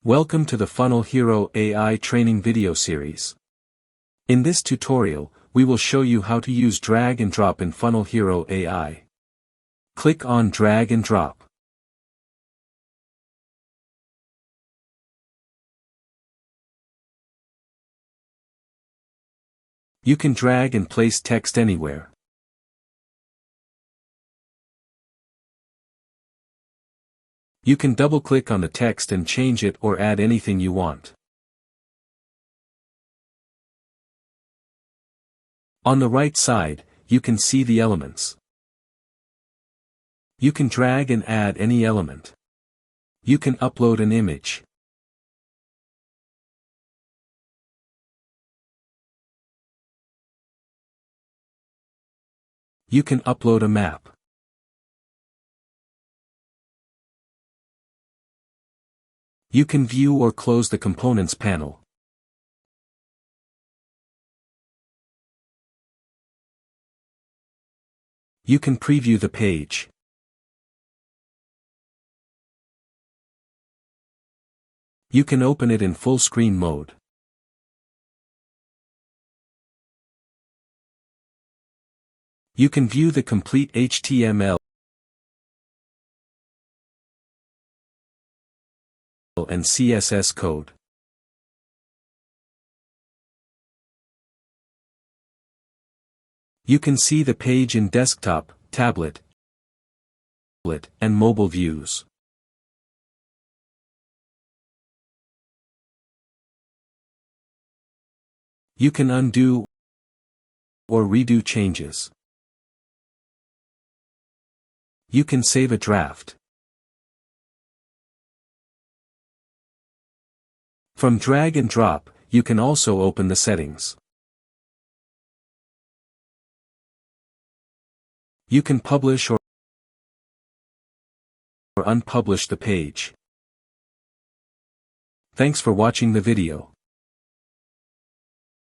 Welcome to the FunnelHero AI training video series. In this tutorial, we will show you how to use drag and drop in FunnelHero AI. Click on drag and drop. You can drag and place text anywhere. You can double-click on the text and change it or add anything you want. On the right side, you can see the elements. You can drag and add any element. You can upload an image. You can upload a map. You can view or close the Components panel. You can preview the page. You can open it in full screen mode. You can view the complete HTML and CSS code. You can see the page in desktop, tablet, and mobile views. You can undo or redo changes. You can save a draft. From drag and drop, you can also open the settings. You can publish or unpublish the page. Thanks for watching the video.